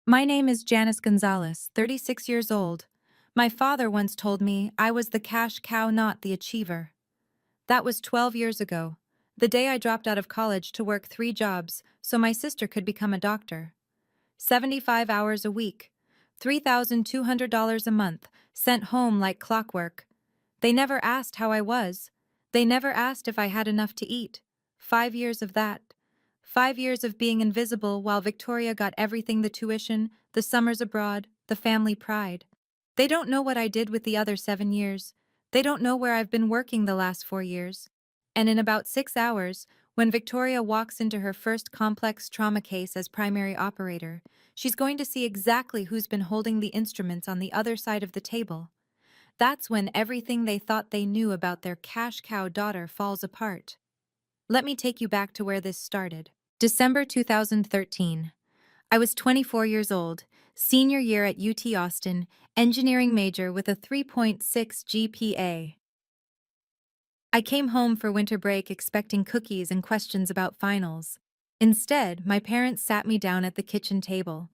My name is Janice Gonzalez, 36 years old. My father once told me I was the cash cow, not the achiever. That was 12 years ago, the day I dropped out of college to work 3 jobs so my sister could become a doctor. 75 hours a week, $3,200 a month, sent home like clockwork. They never asked how I was. They never asked if I had enough to eat. 5 years of that. 5 years of being invisible while Victoria got everything: the tuition, the summers abroad, the family pride. They don't know what I did with the other 7 years. They don't know where I've been working the last 4 years. And in about 6 hours, when Victoria walks into her first complex trauma case as primary operator, she's going to see exactly who's been holding the instruments on the other side of the table. That's when everything they thought they knew about their cash cow daughter falls apart. Let me take you back to where this started. December 2013. I was 24 years old, senior year at UT Austin, engineering major with a 3.6 GPA. I came home for winter break expecting cookies and questions about finals. Instead, my parents sat me down at the kitchen table.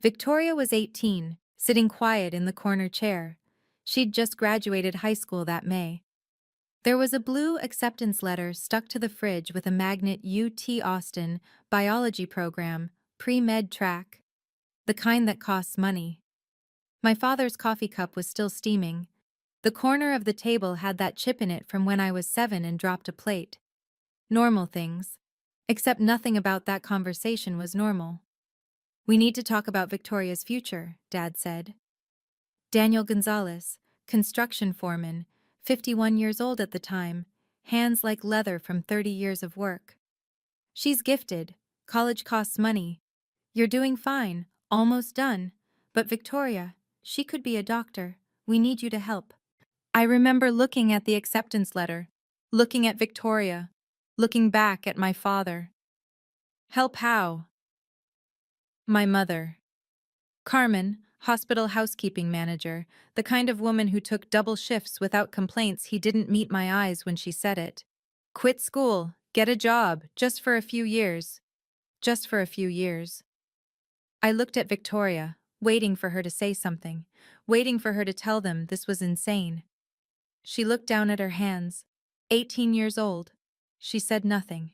Victoria was 18, sitting quiet in the corner chair. She'd just graduated high school that May. There was a blue acceptance letter stuck to the fridge with a magnet: UT Austin, biology program, pre-med track, the kind that costs money. My father's coffee cup was still steaming. The corner of the table had that chip in it from when I was 7 and dropped a plate. Normal things. Except nothing about that conversation was normal. "We need to talk about Victoria's future," Dad said. Daniel Gonzalez, construction foreman, 51 years old at the time, hands like leather from 30 years of work. "She's gifted. College costs money. You're doing fine, almost done. But Victoria, she could be a doctor. We need you to help." I remember looking at the acceptance letter, looking at Victoria, looking back at my father. Help how? My mother. Carmen, hospital housekeeping manager, the kind of woman who took double shifts without complaints. He didn't meet my eyes when she said it. Quit school, get a job, just for a few years. Just for a few years. I looked at Victoria, waiting for her to say something, waiting for her to tell them this was insane. She looked down at her hands. 18 years old. She said nothing.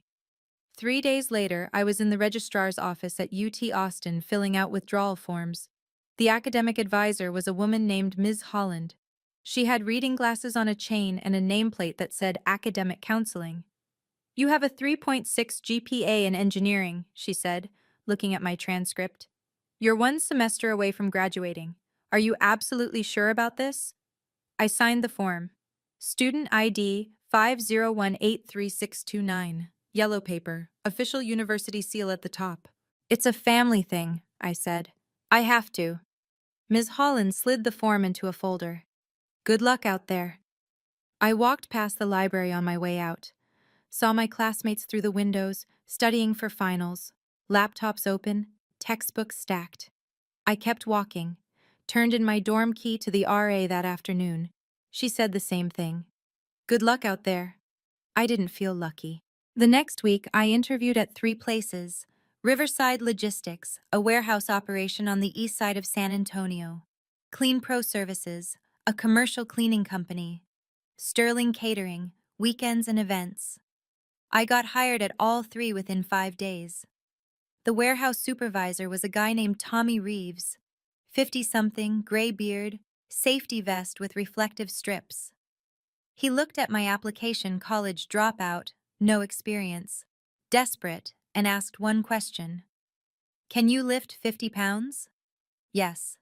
3 days later, I was in the registrar's office at UT Austin filling out withdrawal forms. The academic advisor was a woman named Ms. Holland. She had reading glasses on a chain and a nameplate that said academic counseling. "You have a 3.6 GPA in engineering," she said, looking at my transcript. "You're 1 semester away from graduating. Are you absolutely sure about this?" I signed the form. Student ID 501836229. Yellow paper, official university seal at the top. "It's a family thing," I said. "I have to." Ms. Holland slid the form into a folder. "Good luck out there." I walked past the library on my way out. Saw my classmates through the windows, studying for finals. Laptops open, textbooks stacked. I kept walking. Turned in my dorm key to the RA that afternoon. She said the same thing. Good luck out there. I didn't feel lucky. The next week, I interviewed at 3 places. Riverside Logistics, a warehouse operation on the east side of San Antonio. Clean Pro Services, a commercial cleaning company. Sterling Catering, weekends and events. I got hired at all 3 within 5 days. The warehouse supervisor was a guy named Tommy Reeves. 50-something, gray beard, safety vest with reflective strips. He looked at my application: college dropout, no experience, desperate, and asked one question. "Can you lift 50 pounds? "Yes."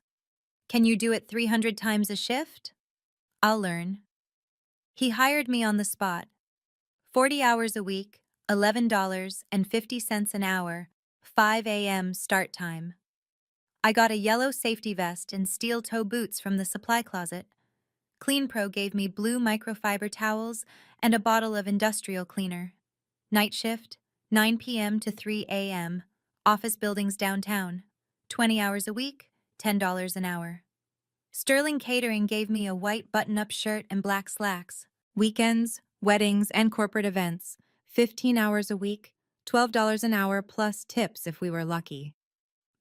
"Can you do it 300 times a shift?" "I'll learn." He hired me on the spot. 40 hours a week, $11.50 an hour, 5 a.m. start time. I got a yellow safety vest and steel-toe boots from the supply closet. CleanPro gave me blue microfiber towels and a bottle of industrial cleaner. Night shift, 9 p.m. to 3 a.m., office buildings downtown. 20 hours a week, $10 an hour. Sterling Catering gave me a white button-up shirt and black slacks. Weekends, weddings, and corporate events. 15 hours a week, $12 an hour plus tips if we were lucky.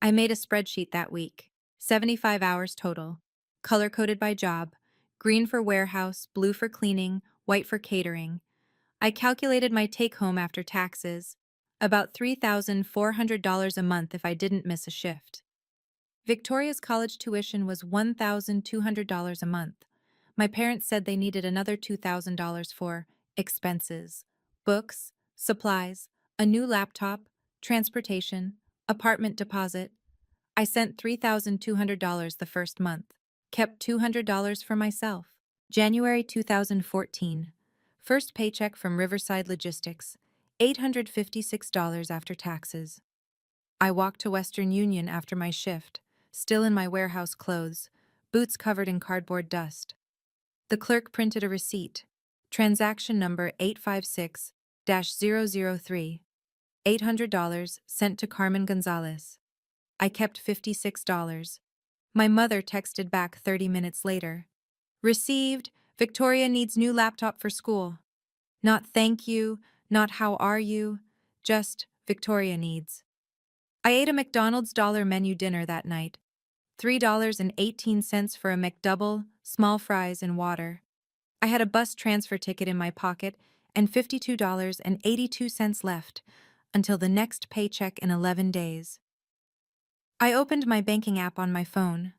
I made a spreadsheet that week. 75 hours total. Color-coded by job. Green for warehouse, blue for cleaning, white for catering. I calculated my take-home after taxes. About $3,400 a month if I didn't miss a shift. Victoria's college tuition was $1,200 a month. My parents said they needed another $2,000 for expenses, books, supplies, a new laptop, transportation, apartment deposit. I sent $3,200 the first month, kept $200 for myself. January 2014. First paycheck from Riverside Logistics, $856 after taxes. I walked to Western Union after my shift, still in my warehouse clothes, boots covered in cardboard dust. The clerk printed a receipt. Transaction number 856-003. $800 sent to Carmen Gonzalez. I kept $56. My mother texted back 30 minutes later. Received. Victoria needs new laptop for school. Not thank you, not how are you, just Victoria needs. I ate a McDonald's dollar menu dinner that night. $3.18 for a McDouble, small fries, and water. I had a bus transfer ticket in my pocket and $52.82 left until the next paycheck in 11 days. I opened my banking app on my phone.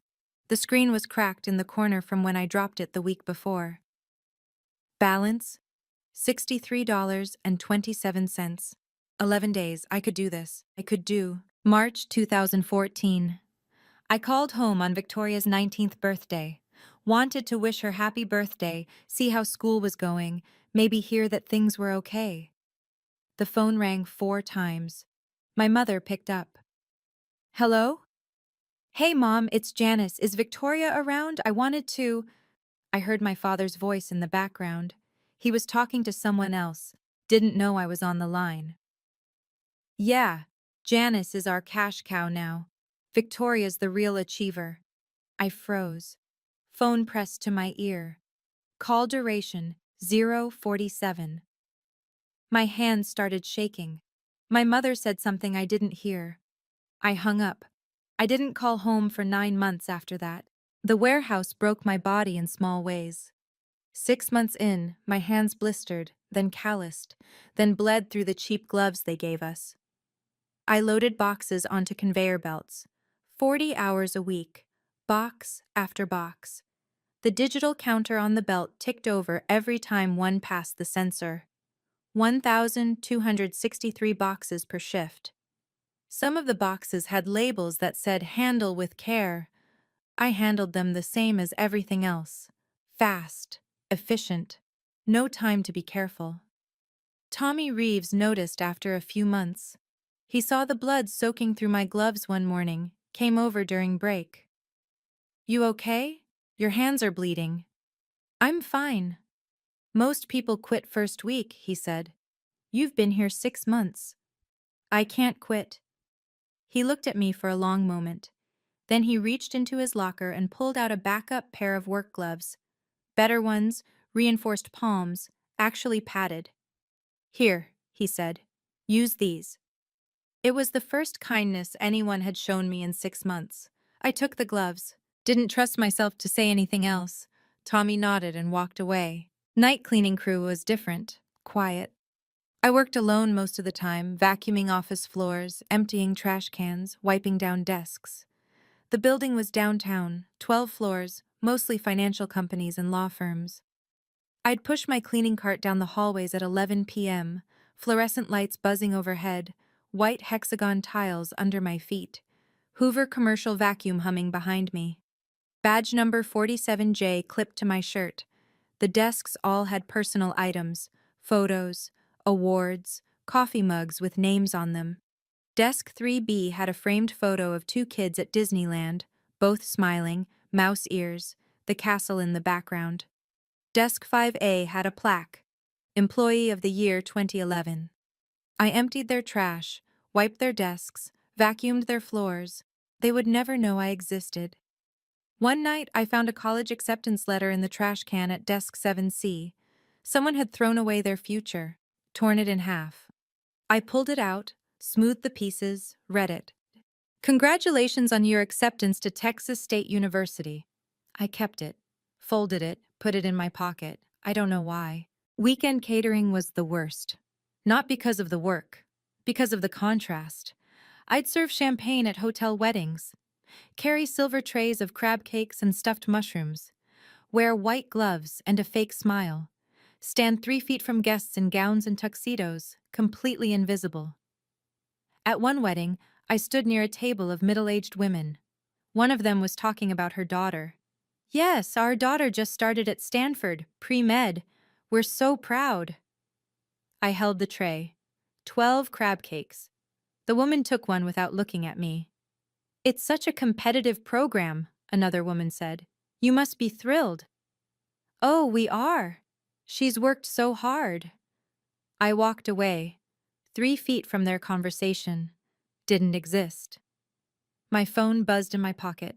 The screen was cracked in the corner from when I dropped it the week before. Balance: $63.27. 11 days, I could do this. I could do. March 2014. I called home on Victoria's 19th birthday. Wanted to wish her happy birthday, see how school was going, maybe hear that things were okay. The phone rang 4 times. My mother picked up. Hello? Hey, Mom, it's Janice. Is Victoria around? I heard my father's voice in the background. He was talking to someone else. Didn't know I was on the line. Yeah, Janice is our cash cow now. Victoria's the real achiever. I froze. Phone pressed to my ear. Call duration 047. My hands started shaking. My mother said something I didn't hear. I hung up. I didn't call home for 9 months after that. The warehouse broke my body in small ways. 6 months in, my hands blistered, then calloused, then bled through the cheap gloves they gave us. I loaded boxes onto conveyor belts. 40 hours a week, box after box. The digital counter on the belt ticked over every time one passed the sensor. 1,263 boxes per shift. Some of the boxes had labels that said "Handle with care." I handled them the same as everything else. Fast, efficient, no time to be careful. Tommy Reeves noticed after a few months. He saw the blood soaking through my gloves one morning, came over during break. You okay? Your hands are bleeding. I'm fine. Most people quit first week, he said. You've been here 6 months. I can't quit. He looked at me for a long moment. Then he reached into his locker and pulled out a backup pair of work gloves. Better ones, reinforced palms, actually padded. Here, he said. Use these. It was the first kindness anyone had shown me in 6 months. I took the gloves. Didn't trust myself to say anything else. Tommy nodded and walked away. Night cleaning crew was different, quiet. I worked alone most of the time, vacuuming office floors, emptying trash cans, wiping down desks. The building was downtown, 12 floors, mostly financial companies and law firms. I'd push my cleaning cart down the hallways at 11 p.m., fluorescent lights buzzing overhead, white hexagon tiles under my feet, Hoover commercial vacuum humming behind me. Badge number 47J clipped to my shirt. The desks all had personal items, photos, awards, coffee mugs with names on them. Desk 3B had a framed photo of 2 kids at Disneyland, both smiling, mouse ears, the castle in the background. Desk 5A had a plaque, Employee of the Year 2011. I emptied their trash, wiped their desks, vacuumed their floors. They would never know I existed. One night, I found a college acceptance letter in the trash can at desk 7C. Someone had thrown away their future, torn it in half. I pulled it out, smoothed the pieces, read it. Congratulations on your acceptance to Texas State University. I kept it, folded it, put it in my pocket. I don't know why. Weekend catering was the worst. Not because of the work, because of the contrast. I'd serve champagne at hotel weddings, carry silver trays of crab cakes and stuffed mushrooms, wear white gloves and a fake smile, stand 3 feet from guests in gowns and tuxedos, completely invisible. At one wedding, I stood near a table of middle-aged women. One of them was talking about her daughter. Yes, our daughter just started at Stanford, pre-med. We're so proud. I held the tray. 12 crab cakes. The woman took one without looking at me. It's such a competitive program, another woman said. You must be thrilled. Oh, we are. She's worked so hard. I walked away, 3 feet from their conversation. Didn't exist. My phone buzzed in my pocket.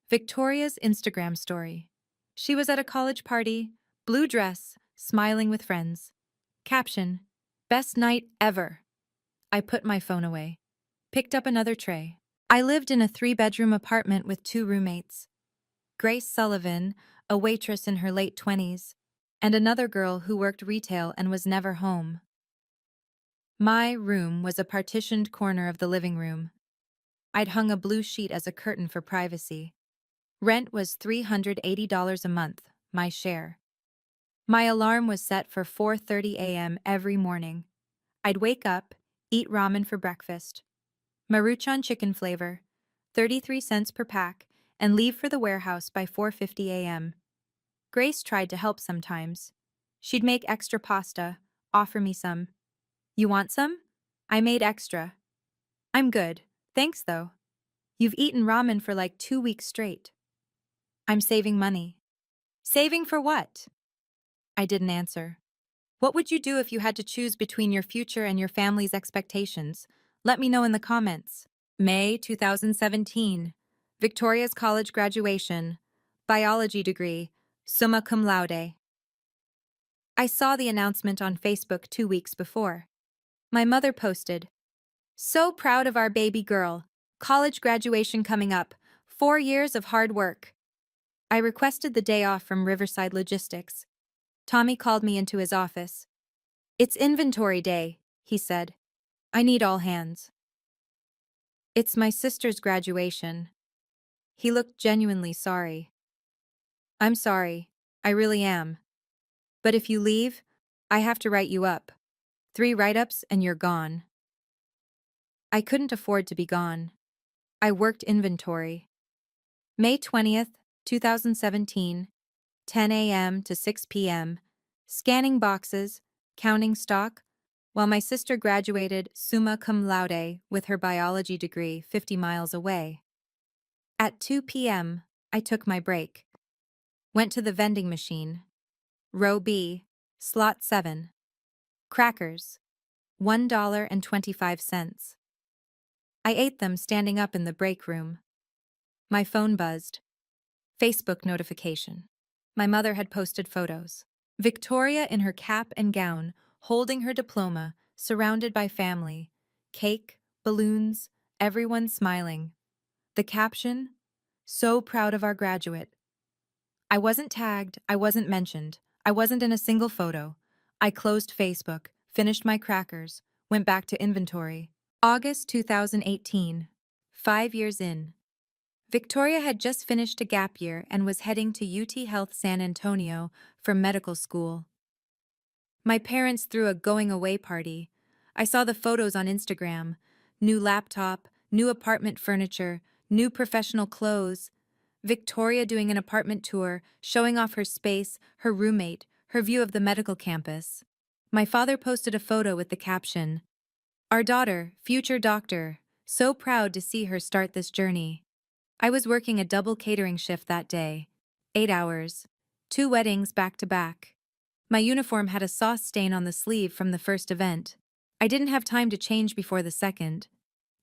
Victoria's Instagram story. She was at a college party, blue dress, smiling with friends. Caption: Best night ever. I put my phone away. Picked up another tray. I lived in a 3-bedroom apartment with 2 roommates. Grace Sullivan, a waitress in her late 20s, and another girl who worked retail and was never home. My room was a partitioned corner of the living room. I'd hung a blue sheet as a curtain for privacy. Rent was $380 a month, my share. My alarm was set for 4:30 a.m. every morning. I'd wake up, eat ramen for breakfast, Maruchan chicken flavor, 33 cents per pack, and leave for the warehouse by 4:50 a.m. Grace tried to help sometimes. She'd make extra pasta, offer me some. You want some? I made extra. I'm good, thanks though. You've eaten ramen for like 2 weeks straight. I'm saving money. Saving for what? I didn't answer. What would you do if you had to choose between your future and your family's expectations? Let me know in the comments. May 2017. Victoria's college graduation. Biology degree. Summa cum laude. I saw the announcement on Facebook 2 weeks before. My mother posted, "So proud of our baby girl. College graduation coming up. 4 years of hard work." I requested the day off from Riverside Logistics. Tommy called me into his office. "It's inventory day," he said. "I need all hands." "It's my sister's graduation." He looked genuinely sorry. "I'm sorry. I really am. But if you leave, I have to write you up. 3 write-ups and you're gone." I couldn't afford to be gone. I worked inventory. May 20th, 2017, 10 a.m. to 6 p.m., scanning boxes, counting stock, while my sister graduated summa cum laude with her biology degree 50 miles away. At 2 p.m., I took my break. Went to the vending machine. Row B, slot 7. Crackers, $1.25. I ate them standing up in the break room. My phone buzzed. Facebook notification. My mother had posted photos. Victoria in her cap and gown, holding her diploma, surrounded by family. Cake, balloons, everyone smiling. The caption, "So proud of our graduate." I wasn't tagged, I wasn't mentioned, I wasn't in a single photo. I closed Facebook, finished my crackers, went back to inventory. August 2018. 5 years in. Victoria had just finished a gap year and was heading to UT Health San Antonio for medical school. My parents threw a going-away party. I saw the photos on Instagram. New laptop, new apartment furniture, new professional clothes. Victoria doing an apartment tour, showing off her space, her roommate, her view of the medical campus. My father posted a photo with the caption, "Our daughter, future doctor, so proud to see her start this journey." I was working a double catering shift that day. 8 hours. 2 weddings back to back. My uniform had a sauce stain on the sleeve from the first event. I didn't have time to change before the second.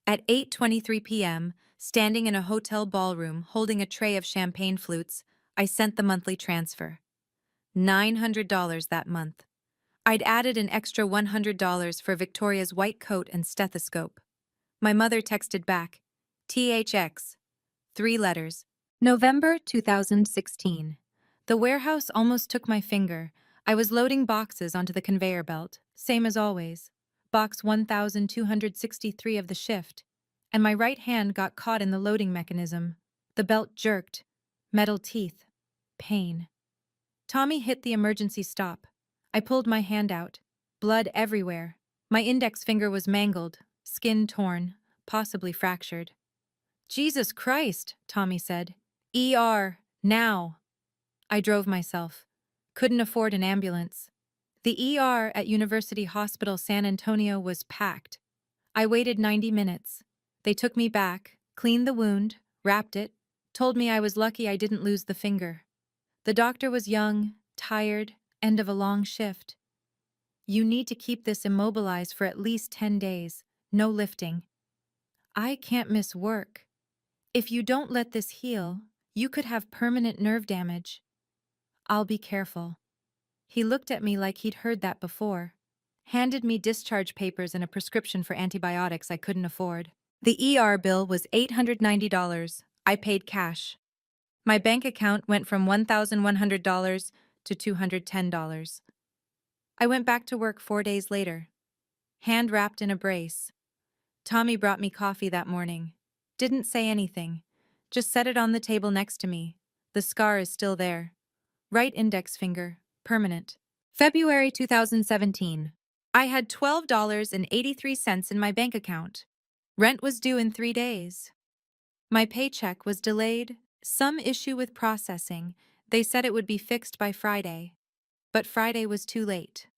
At 8:23 p.m., standing in a hotel ballroom holding a tray of champagne flutes, I sent the monthly transfer. $900 that month. I'd added an extra $100 for Victoria's white coat and stethoscope. My mother texted back, THX. 3 letters. November 2016. The warehouse almost took my finger. I was loading boxes onto the conveyor belt, same as always. Box 1263 of the shift, and my right hand got caught in the loading mechanism. The belt jerked. Metal teeth. Pain. Tommy hit the emergency stop. I pulled my hand out. Blood everywhere. My index finger was mangled, skin torn, possibly fractured. Jesus Christ, Tommy said. ER, now. I drove myself. Couldn't afford an ambulance. The ER at University Hospital San Antonio was packed. I waited 90 minutes. They took me back, cleaned the wound, wrapped it, told me I was lucky I didn't lose the finger. The doctor was young, tired, end of a long shift. You need to keep this immobilized for at least 10 days. No lifting. I can't miss work. If you don't let this heal, you could have permanent nerve damage. I'll be careful. He looked at me like he'd heard that before. Handed me discharge papers and a prescription for antibiotics I couldn't afford. The ER bill was $890. I paid cash. My bank account went from $1,100 to $210. I went back to work 4 days later. Hand wrapped in a brace. Tommy brought me coffee that morning. Didn't say anything. Just set it on the table next to me. The scar is still there. Right index finger. Permanent. February 2017. I had $12.83 in my bank account. Rent was due in 3 days. My paycheck was delayed. Some issue with processing. They said it would be fixed by Friday. But Friday was too late.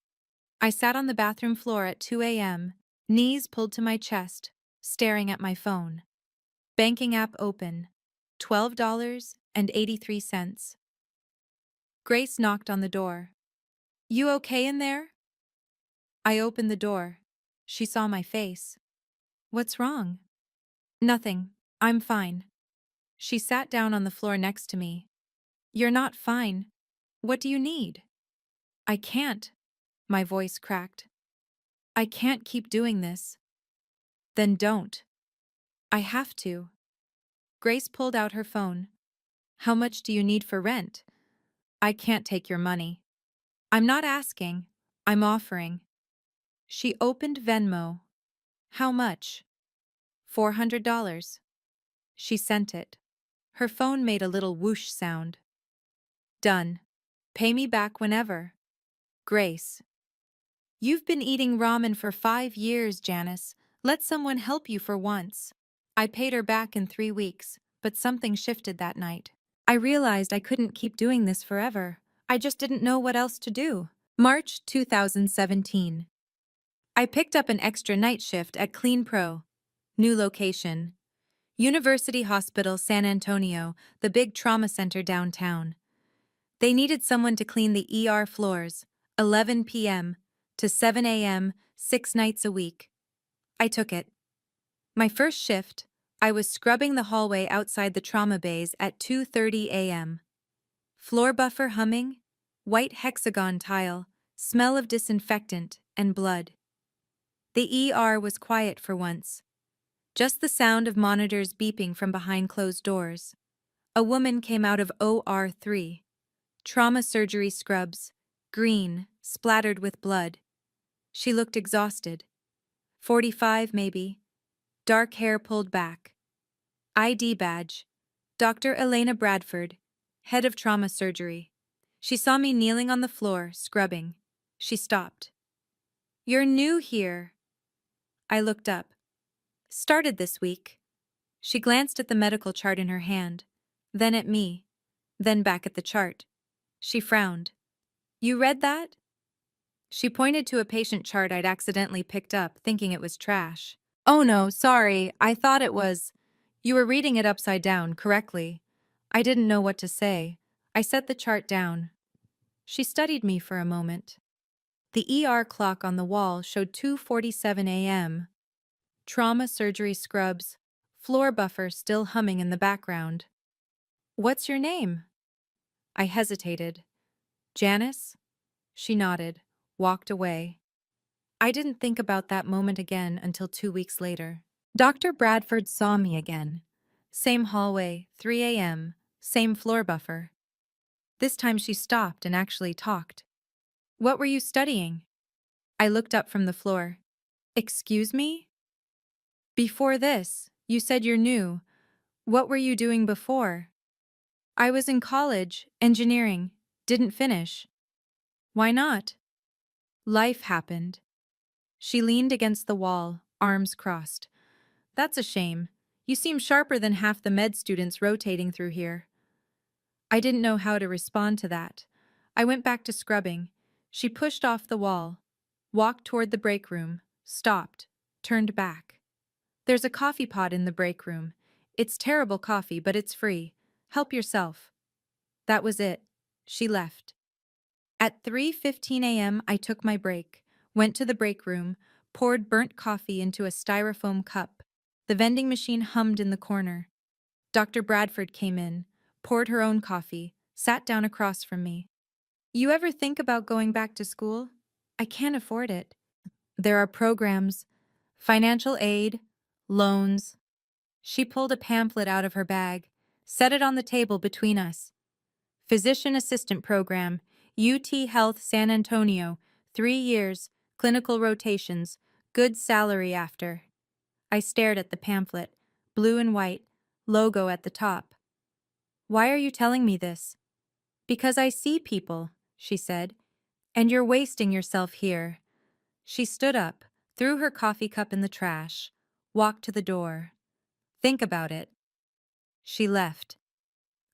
I sat on the bathroom floor at 2 a.m., knees pulled to my chest, staring at my phone. Banking app open. $12.83. Grace knocked on the door. You okay in there? I opened the door. She saw my face. What's wrong? Nothing. I'm fine. She sat down on the floor next to me. You're not fine. What do you need? I can't. My voice cracked. I can't keep doing this. Then don't. I have to. Grace pulled out her phone. How much do you need for rent? I can't take your money. I'm not asking. I'm offering. She opened Venmo. How much? $400. She sent it. Her phone made a little whoosh sound. Done. Pay me back whenever. Grace. You've been eating ramen for 5 years, Janice. Let someone help you for once. I paid her back in 3 weeks, but something shifted that night. I realized I couldn't keep doing this forever. I just didn't know what else to do. March 2017. I picked up an extra night shift at Clean Pro. New location. University Hospital San Antonio, the big trauma center downtown. They needed someone to clean the ER floors, 11 p.m. to 7 a.m., 6 nights a week. I took it. My first shift, I was scrubbing the hallway outside the trauma bays at 2:30 a.m. Floor buffer humming, white hexagon tile, smell of disinfectant and blood. The ER was quiet for once. Just the sound of monitors beeping from behind closed doors. A woman came out of OR3. Trauma surgery scrubs, green, splattered with blood. She looked exhausted. 45 maybe. Dark hair pulled back. ID badge. Dr. Elena Bradford, head of trauma surgery. She saw me kneeling on the floor, scrubbing. She stopped. You're new here. I looked up. Started this week. She glanced at the medical chart in her hand, then at me, then back at the chart. She frowned. You read that? She pointed to a patient chart I'd accidentally picked up, thinking it was trash. Oh no, sorry, I thought it was. You were reading it upside down, correctly. I didn't know what to say. I set the chart down. She studied me for a moment. The ER clock on the wall showed 2:47 a.m. Trauma surgery scrubs, floor buffer still humming in the background. What's your name? I hesitated. Janice? She nodded, walked away. I didn't think about that moment again until 2 weeks later. Dr. Bradford saw me again. Same hallway, 3 a.m., same floor buffer. This time she stopped and actually talked. What were you studying? I looked up from the floor. Excuse me? Before this, you said you're new. What were you doing before? I was in college, engineering. Didn't finish. Why not? Life happened. She leaned against the wall, arms crossed. That's a shame. You seem sharper than half the med students rotating through here. I didn't know how to respond to that. I went back to scrubbing. She pushed off the wall, walked toward the break room, stopped, turned back. There's a coffee pot in the break room. It's terrible coffee, but it's free. Help yourself. That was it. She left. At 3:15 a.m., I took my break, went to the break room, poured burnt coffee into a styrofoam cup. The vending machine hummed in the corner. Dr. Bradford came in, poured her own coffee, sat down across from me. You ever think about going back to school? I can't afford it. There are programs, financial aid, loans. She pulled a pamphlet out of her bag, set it on the table between us. Physician Assistant Program, UT Health San Antonio, 3 years, clinical rotations, good salary after. I stared at the pamphlet, blue and white, logo at the top. Why are you telling me this? Because I see people, she said, and you're wasting yourself here. She stood up, threw her coffee cup in the trash, walked to the door. Think about it. She left.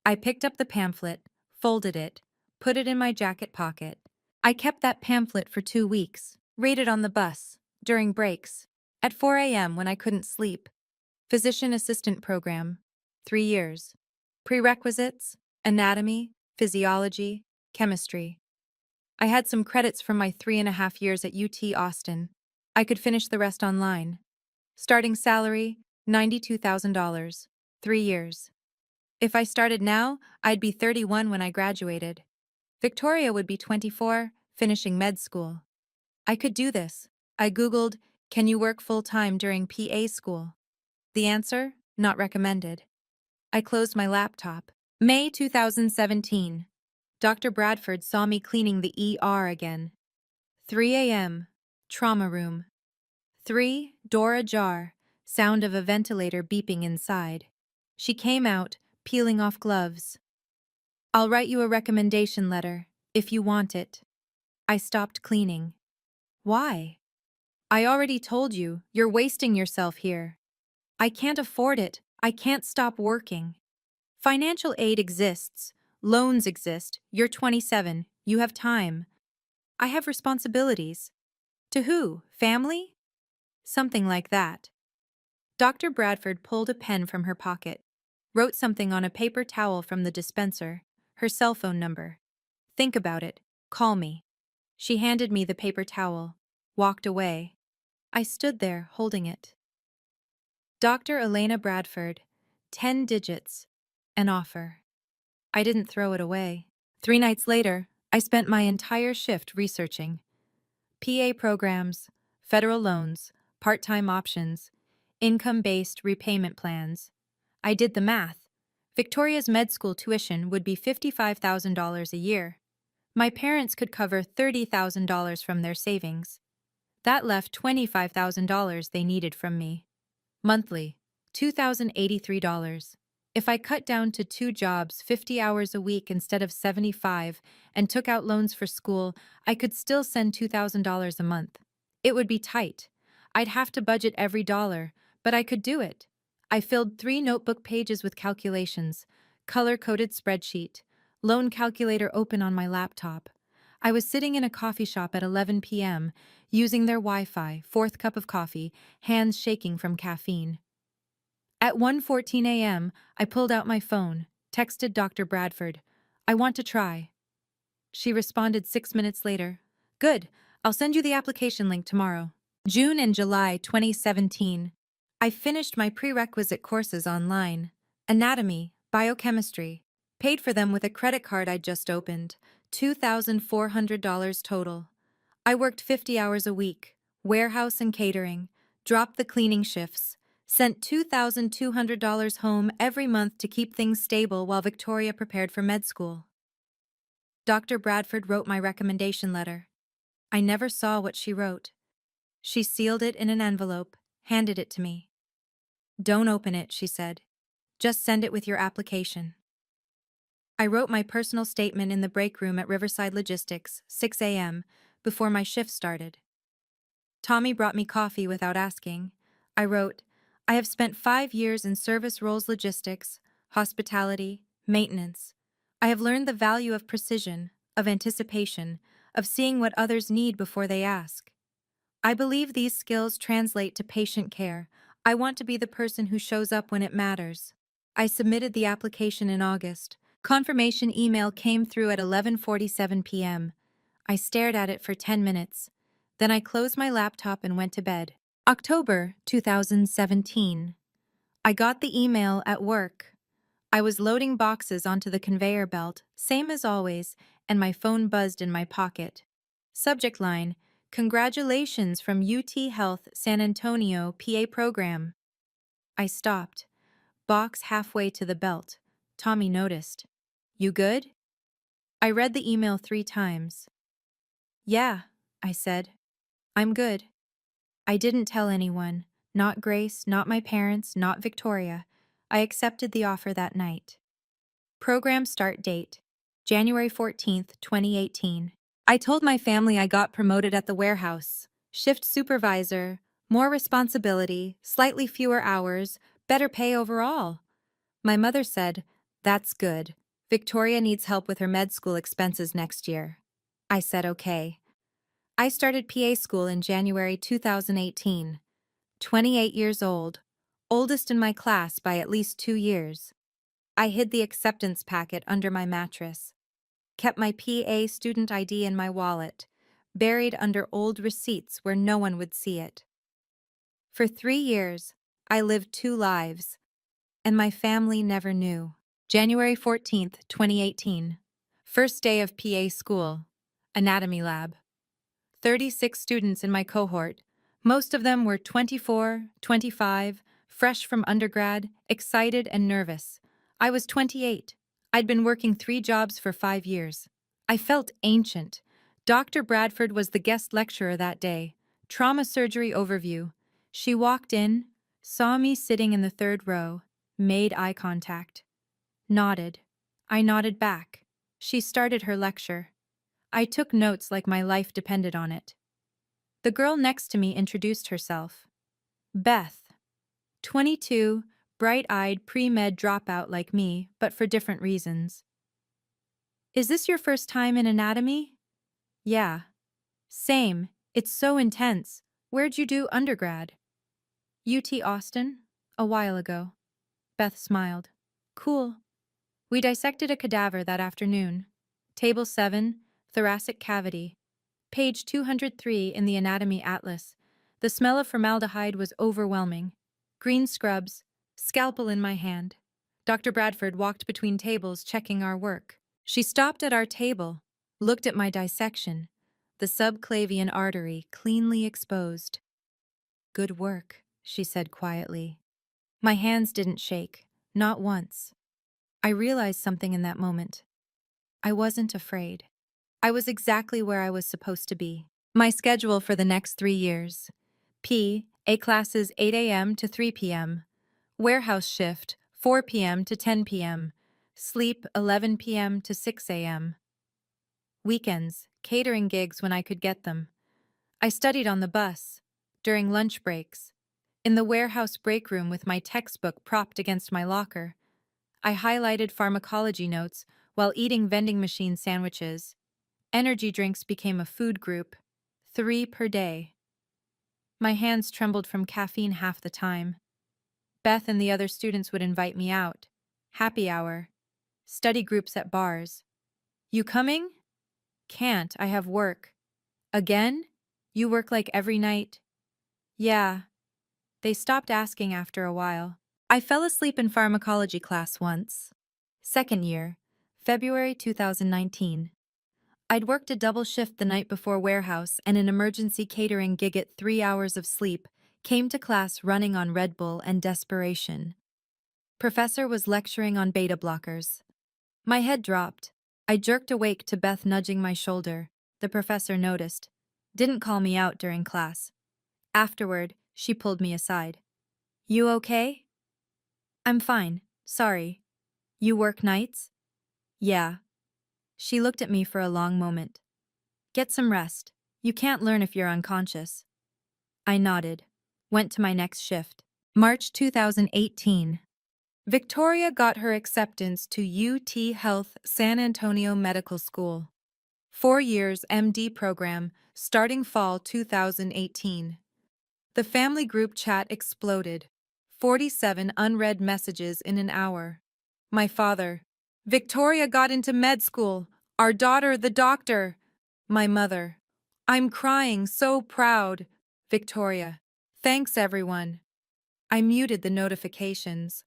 I picked up the pamphlet, folded it, put it in my jacket pocket. I kept that pamphlet for 2 weeks, read it on the bus, during breaks, at 4 a.m. when I couldn't sleep. Physician Assistant Program, 3 years. Prerequisites, anatomy, physiology, chemistry. I had some credits from my 3.5 years at UT Austin. I could finish the rest online. Starting salary, $92,000. 3 years. If I started now, I'd be 31 when I graduated. Victoria would be 24, finishing med school. I could do this. I Googled, can you work full-time during PA school? The answer, not recommended. I closed my laptop. May 2017. Dr. Bradford saw me cleaning the ER again. 3 a.m. Trauma room. 3, door ajar, sound of a ventilator beeping inside. She came out, peeling off gloves. I'll write you a recommendation letter, if you want it. I stopped cleaning. Why? I already told you, you're wasting yourself here. I can't afford it. I can't stop working. Financial aid exists. Loans exist. You're 27. You have time. I have responsibilities. To who? Family? Something like that. Dr. Bradford pulled a pen from her pocket, wrote something on a paper towel from the dispenser, her cell phone number. Think about it. Call me. She handed me the paper towel, walked away. I stood there, holding it. Dr. Elena Bradford, 10 digits, an offer. I didn't throw it away. 3 nights later, I spent my entire shift researching. PA programs, federal loans, part-time options, income-based repayment plans. I did the math. Victoria's med school tuition would be $55,000 a year. My parents could cover $30,000 from their savings. That left $25,000 they needed from me. Monthly, $2,083. If I cut down to 2 jobs, 50 hours a week instead of 75, and took out loans for school, I could still send $2,000 a month. It would be tight. I'd have to budget every dollar, but I could do it. I filled 3 notebook pages with calculations, color-coded spreadsheet, loan calculator open on my laptop. I was sitting in a coffee shop at 11 p.m., using their Wi-Fi, 4th cup of coffee, hands shaking from caffeine. At 1:14 a.m., I pulled out my phone, texted Dr. Bradford. I want to try. She responded 6 minutes later. Good, I'll send you the application link tomorrow. June and July 2017. I finished my prerequisite courses online. Anatomy, biochemistry. Paid for them with a credit card I'd just opened. $2,400 total. I worked 50 hours a week, warehouse and catering, dropped the cleaning shifts, Sent $2,200 home every month to keep things stable while Victoria prepared for med school. Dr. Bradford wrote my recommendation letter. I never saw what she wrote. She sealed it in an envelope, handed it to me. "Don't open it," she said. "Just send it with your application." I wrote my personal statement in the break room at Riverside Logistics, 6 a.m., before my shift started. Tommy brought me coffee without asking. I wrote, "I have spent 5 years in service roles logistics, hospitality, maintenance. I have learned the value of precision, of anticipation, of seeing what others need before they ask. I believe these skills translate to patient care. I want to be the person who shows up when it matters." I submitted the application in August. Confirmation email came through at 11:47 p.m. I stared at it for 10 minutes. Then I closed my laptop and went to bed. October 2017. I got the email at work. I was loading boxes onto the conveyor belt, same as always, and my phone buzzed in my pocket. Subject line: "Congratulations from UT Health San Antonio PA program." I stopped. Box halfway to the belt. Tommy noticed. "You good?" I read the email 3 times. "Yeah," I said. "I'm good." I didn't tell anyone. Not Grace, not my parents, not Victoria. I accepted the offer that night. Program start date: January 14th, 2018. I told my family I got promoted at the warehouse. Shift supervisor, more responsibility, slightly fewer hours, better pay overall. My mother said, "That's good. Victoria needs help with her med school expenses next year." I said okay. I started PA school in January 2018. 28 years old, oldest in my class by at least 2 years. I hid the acceptance packet under my mattress, kept my PA student ID in my wallet, buried under old receipts where no one would see it. For 3 years, I lived 2 lives, and my family never knew. January 14th, 2018. First day of PA school. Anatomy lab. 36 students in my cohort. Most of them were 24, 25, fresh from undergrad, excited and nervous. I was 28. I'd been working 3 jobs for 5 years. I felt ancient. Dr. Bradford was the guest lecturer that day. Trauma surgery overview. She walked in, saw me sitting in the 3rd row, made eye contact. Nodded. I nodded back. She started her lecture. I took notes like my life depended on it. The girl next to me introduced herself. Beth. 22, bright-eyed pre-med dropout like me, but for different reasons. "Is this your first time in anatomy?" "Yeah." "Same. It's so intense. Where'd you do undergrad?" "UT Austin. A while ago." Beth smiled. "Cool." We dissected a cadaver that afternoon. Table 7, thoracic cavity. Page 203 in the Anatomy Atlas. The smell of formaldehyde was overwhelming. Green scrubs, scalpel in my hand. Dr. Bradford walked between tables checking our work. She stopped at our table, looked at my dissection. The subclavian artery cleanly exposed. "Good work," she said quietly. My hands didn't shake, not once. I realized something in that moment. I wasn't afraid. I was exactly where I was supposed to be. My schedule for the next 3 years. A classes 8 a.m. to 3 p.m. Warehouse shift 4 p.m. to 10 p.m. Sleep 11 p.m. to 6 a.m. Weekends, catering gigs when I could get them. I studied on the bus, during lunch breaks, in the warehouse break room with my textbook propped against my locker. I highlighted pharmacology notes while eating vending machine sandwiches. Energy drinks became a food group, 3 per day. My hands trembled from caffeine half the time. Beth and the other students would invite me out. Happy hour. Study groups at bars. "You coming?" "Can't, I have work." "Again? You work like every night?" "Yeah." They stopped asking after a while. I fell asleep in pharmacology class once. Second year, February 2019. I'd worked a double shift the night before warehouse and an emergency catering gig at 3 hours of sleep, Came to class running on Red Bull and desperation. Professor was lecturing on beta blockers. My head dropped. I jerked awake to Beth nudging my shoulder. The professor noticed. Didn't call me out during class. Afterward, she pulled me aside. You okay? I'm fine, sorry. You work nights? Yeah. She looked at me for a long moment. Get some rest. You can't learn if you're unconscious. I nodded. Went to my next shift. March 2018. Victoria got her acceptance to UT Health San Antonio Medical School. 4 years MD program, starting fall 2018. The family group chat exploded. 47 unread messages in an hour. My father. Victoria got into med school. Our daughter, the doctor. My mother. I'm crying, so proud. Victoria. Thanks, everyone. I muted the notifications.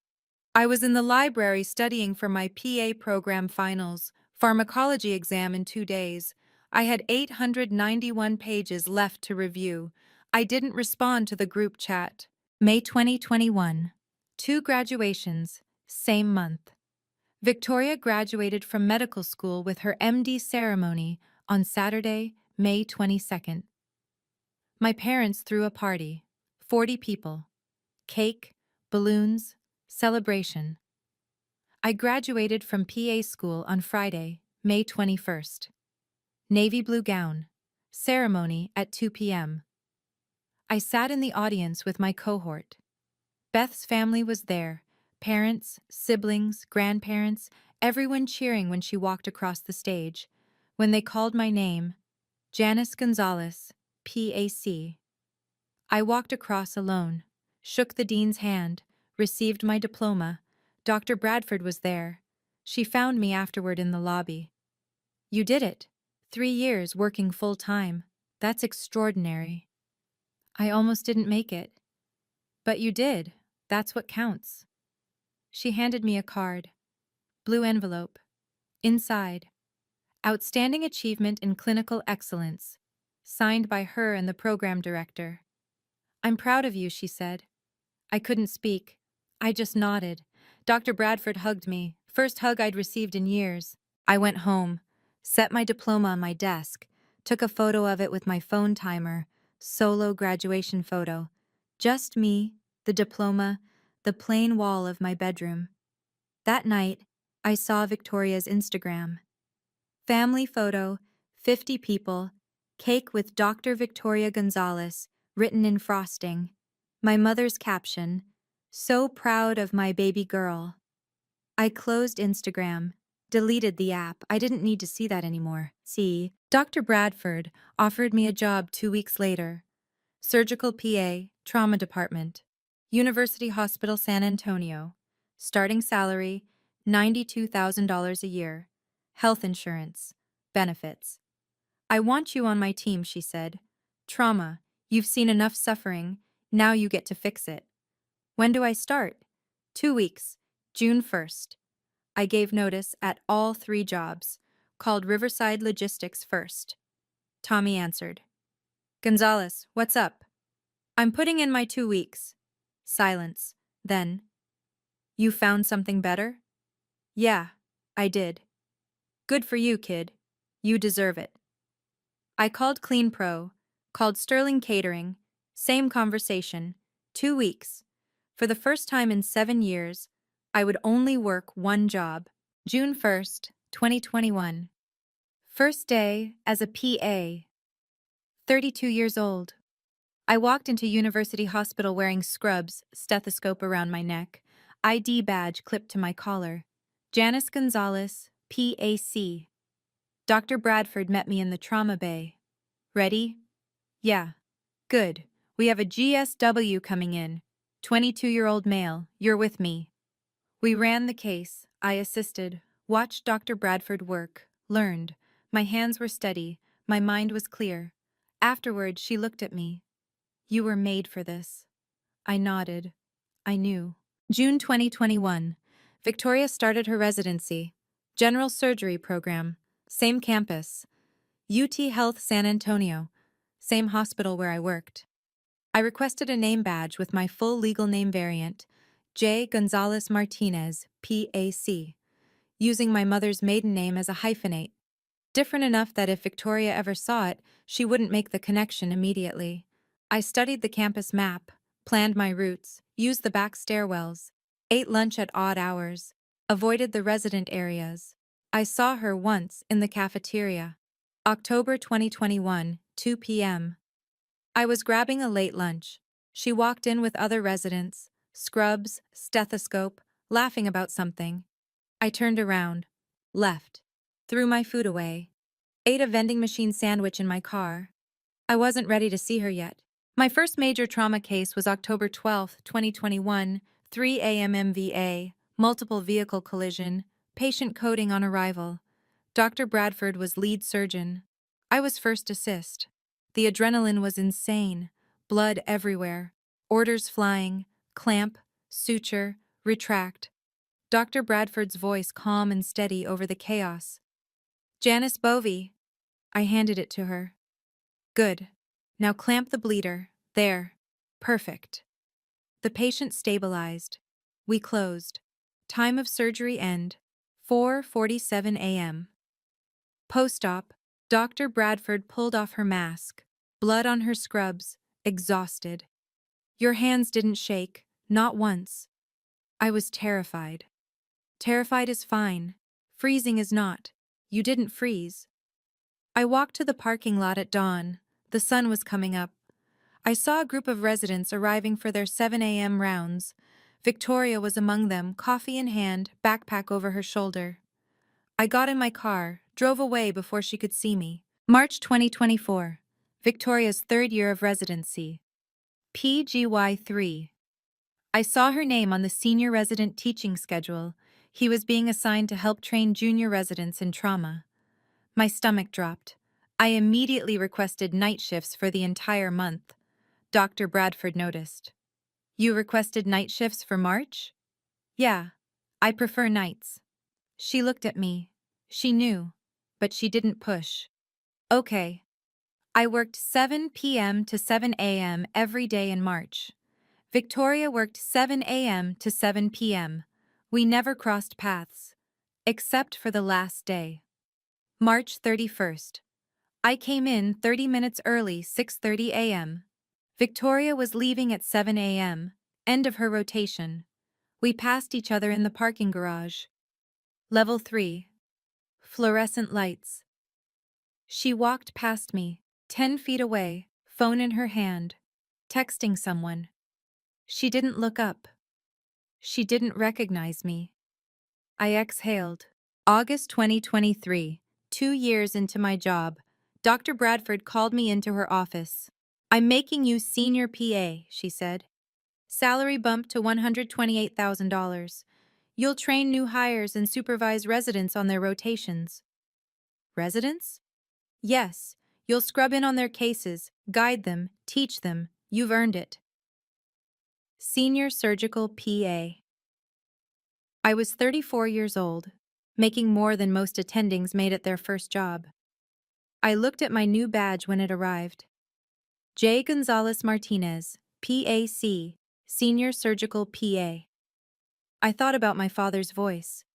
I was in the library studying for my PA program finals, pharmacology exam in 2 days. I had 891 pages left to review. I didn't respond to the group chat. May 2021. 2 graduations, same month. Victoria graduated from medical school with her MD ceremony on Saturday, May 22nd. My parents threw a party. 40 people. Cake, balloons, celebration. I graduated from PA school on Friday, May 21st. Navy blue gown. Ceremony at 2 p.m. I sat in the audience with my cohort. Beth's family was there. Parents, siblings, grandparents, everyone cheering when she walked across the stage. When they called my name, Janice Gonzalez, PAC. I walked across alone, shook the dean's hand, received my diploma. Dr. Bradford was there. She found me afterward in the lobby. You did it. 3 years working full-time. That's extraordinary. I almost didn't make it. But you did. That's what counts. She handed me a card. Blue envelope. Inside. Outstanding Achievement in Clinical Excellence. Signed by her and the program director. I'm proud of you, she said. I couldn't speak. I just nodded. Dr. Bradford hugged me, first hug I'd received in years. I went home, set my diploma on my desk, took a photo of it with my phone timer, solo graduation photo. Just me, the diploma, the plain wall of my bedroom. That night, I saw Victoria's Instagram. Family photo, 50 people, cake with Dr. Victoria Gonzalez, written in frosting. My mother's caption, so proud of my baby girl. I closed Instagram, deleted the app. I didn't need to see that anymore. See, Dr. Bradford offered me a job 2 weeks later. Surgical PA, trauma department, University Hospital San Antonio. Starting salary, $92,000 a year. Health insurance, benefits. I want you on my team, she said. Trauma, you've seen enough suffering, now you get to fix it. When do I start? 2 weeks, June 1st. I gave notice at all 3 jobs, called Riverside Logistics first. Tommy answered. Gonzalez, what's up? I'm putting in my 2 weeks. Silence. Then, you found something better? Yeah, I did. Good for you, kid. You deserve it. I called Clean Pro, called Sterling Catering, same conversation, 2 weeks. For the first time in 7 years, I would only work 1 job. June 1st, 2021. First day as a PA. 32 years old. I walked into University Hospital wearing scrubs, stethoscope around my neck, ID badge clipped to my collar. Janice Gonzalez, PAC. Dr. Bradford met me in the trauma bay. Ready? Yeah. Good. We have a GSW coming in. 22-year-old male. You're with me. We ran the case. I assisted. Watched Dr. Bradford work. Learned. My hands were steady. My mind was clear. Afterward, she looked at me. You were made for this. I nodded. I knew. June 2021. Victoria started her residency. General surgery program. Same campus. UT Health San Antonio. Same hospital where I worked. I requested a name badge with my full legal name variant, J. Gonzalez Martinez, PAC, using my mother's maiden name as a hyphenate, different enough that if Victoria ever saw it, she wouldn't make the connection immediately. I studied the campus map, planned my routes, used the back stairwells, ate lunch at odd hours, avoided the resident areas. I saw her once in the cafeteria. October 2021, 2 p.m. I was grabbing a late lunch. She walked in with other residents, scrubs, stethoscope, laughing about something. I turned around, left, threw my food away, ate a vending machine sandwich in my car. I wasn't ready to see her yet. My first major trauma case was October 12, 2021, 3 a.m. MVA, multiple vehicle collision, patient coding on arrival. Dr. Bradford was lead surgeon. I was first assist. The adrenaline was insane, blood everywhere, orders flying, clamp, suture, retract. Dr. Bradford's voice calm and steady over the chaos. Janice Bovey. I handed it to her. Good. Now clamp the bleeder. There. Perfect. The patient stabilized. We closed. Time of surgery end. 4:47 a.m. Post-op, Dr. Bradford pulled off her mask, blood on her scrubs, exhausted. Your hands didn't shake, not once. I was terrified. Terrified is fine. Freezing is not. You didn't freeze. I walked to the parking lot at dawn. The sun was coming up. I saw a group of residents arriving for their 7 a.m. rounds. Victoria was among them, coffee in hand, backpack over her shoulder. I got in my car, drove away before she could see me. March 2024. Victoria's third year of residency. PGY3. I saw her name on the senior resident teaching schedule. He was being assigned to help train junior residents in trauma. My stomach dropped. I immediately requested night shifts for the entire month. Dr. Bradford noticed. You requested night shifts for March? Yeah, I prefer nights. She looked at me. She knew, but she didn't push. Okay. I worked 7 p.m. to 7 a.m. every day in March. Victoria worked 7 a.m. to 7 p.m. We never crossed paths, except for the last day. March 31st. I came in 30 minutes early, 6:30 a.m. Victoria was leaving at 7 a.m., end of her rotation. We passed each other in the parking garage. Level 3. Fluorescent lights. She walked past me, 10 feet away, phone in her hand, texting someone. She didn't look up. She didn't recognize me. I exhaled. August 2023, 2 years into my job, Dr. Bradford called me into her office. I'm making you senior PA, she said. Salary bump to $128,000. You'll train new hires and supervise residents on their rotations. Residents? Yes, you'll scrub in on their cases, guide them, teach them. You've earned it. Senior Surgical PA. I was 34 years old, making more than most attendings made at their first job. I looked at my new badge when it arrived. J. Gonzalez Martinez, PAC, Senior Surgical PA. I thought about my father's voice.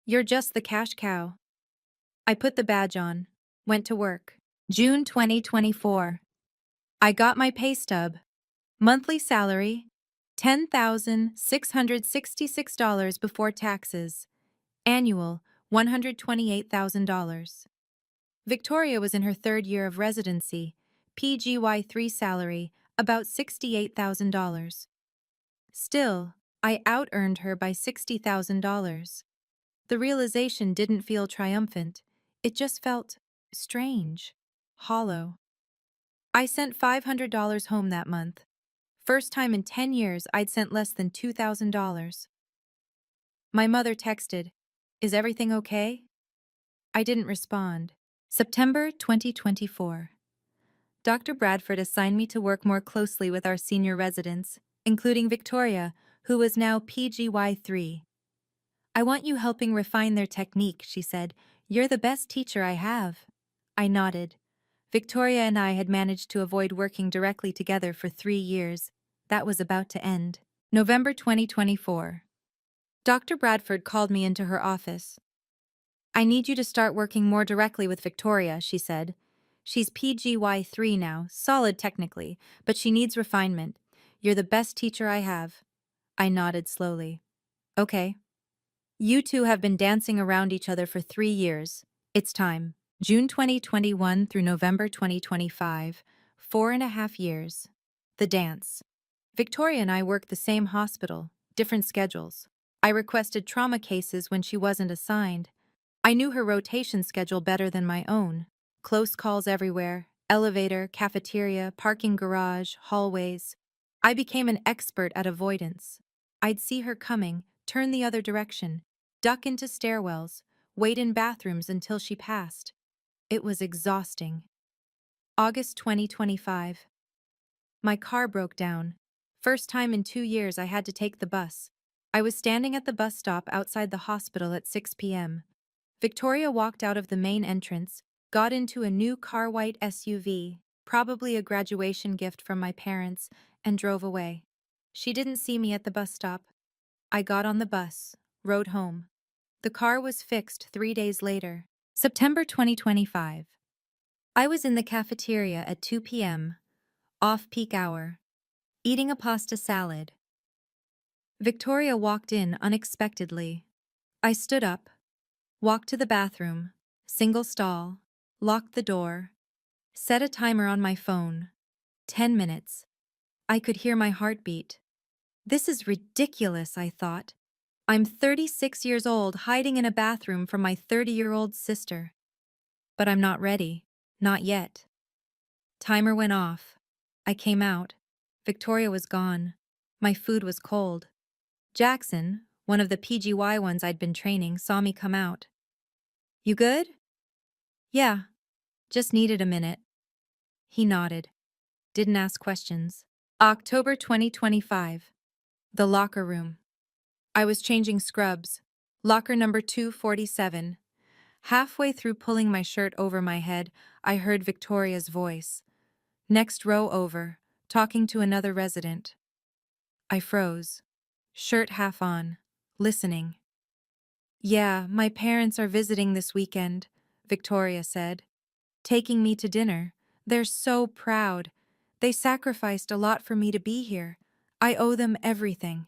You're just the cash cow. I put the badge on, went to work. June 2024. I got my pay stub. Monthly salary, $10,666 before taxes. Annual, $128,000. Victoria was in her third year of residency. PGY3 salary, about $68,000. Still, I out-earned her by $60,000. The realization didn't feel triumphant. It just felt strange, hollow. I sent $500 home that month. First time in 10 years I'd sent less than $2,000. My mother texted, "Is everything okay?" I didn't respond. September 2024. Dr. Bradford assigned me to work more closely with our senior residents, including Victoria, who was now PGY3. I want you helping refine their technique, she said. You're the best teacher I have. I nodded. Victoria and I had managed to avoid working directly together for 3 years. That was about to end. November 2024. Dr. Bradford called me into her office. "I need you to start working more directly with Victoria," she said. "She's PGY3 now, solid technically, but she needs refinement. You're the best teacher I have." I nodded slowly. "Okay. You two have been dancing around each other for 3 years. It's time." June 2021 through November 2025, 4.5 years. The dance. Victoria and I worked the same hospital, different schedules. I requested trauma cases when she wasn't assigned. I knew her rotation schedule better than my own. Close calls everywhere: elevator, cafeteria, parking garage, hallways. I became an expert at avoidance. I'd see her coming, turn the other direction, duck into stairwells, wait in bathrooms until she passed. It was exhausting. August 2025. My car broke down. First time in 2 years I had to take the bus. I was standing at the bus stop outside the hospital at 6 p.m. Victoria walked out of the main entrance, got into a new car-white SUV, probably a graduation gift from my parents, and drove away. She didn't see me at the bus stop. I got on the bus, rode home. The car was fixed 3 days later. September 2025. I was in the cafeteria at 2 p.m., off-peak hour, eating a pasta salad. Victoria walked in unexpectedly. I stood up, walked to the bathroom, single stall, locked the door, set a timer on my phone. 10 minutes. I could hear my heartbeat. This is ridiculous, I thought. I'm 36 years old, hiding in a bathroom from my 30-year-old sister. But I'm not ready. Not yet. Timer went off. I came out. Victoria was gone. My food was cold. Jackson, one of the PGY ones I'd been training, saw me come out. "You good?" "Yeah, just needed a minute." He nodded. Didn't ask questions. October 2025. The locker room. I was changing scrubs. Locker number 247. Halfway through pulling my shirt over my head, I heard Victoria's voice. Next row over, talking to another resident. I froze. Shirt half on, listening. "Yeah, my parents are visiting this weekend," Victoria said. "Taking me to dinner. They're so proud. They sacrificed a lot for me to be here. I owe them everything."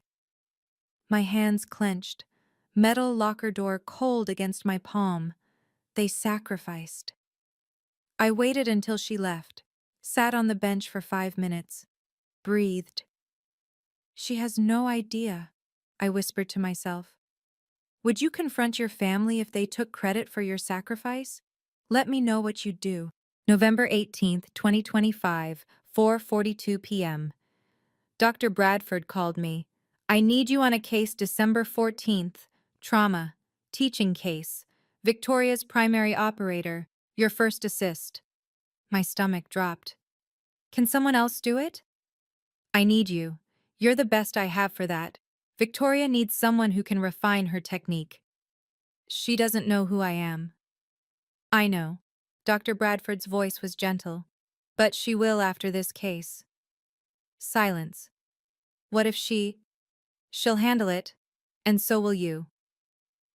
My hands clenched, metal locker door cold against my palm. They sacrificed. I waited until she left, sat on the bench for 5 minutes, breathed. "She has no idea," I whispered to myself. "Would you confront your family if they took credit for your sacrifice? Let me know what you'd do." November 18th, 2025, 4:42 p.m. Dr. Bradford called me. "I need you on a case December 14th. Trauma. Teaching case. Victoria's primary operator. Your first assist." My stomach dropped. "Can someone else do it?" "I need you. You're the best I have for that. Victoria needs someone who can refine her technique." "She doesn't know who I am." "I know." Dr. Bradford's voice was gentle. "But she will after this case." Silence. "What if she—" "She'll handle it. And so will you."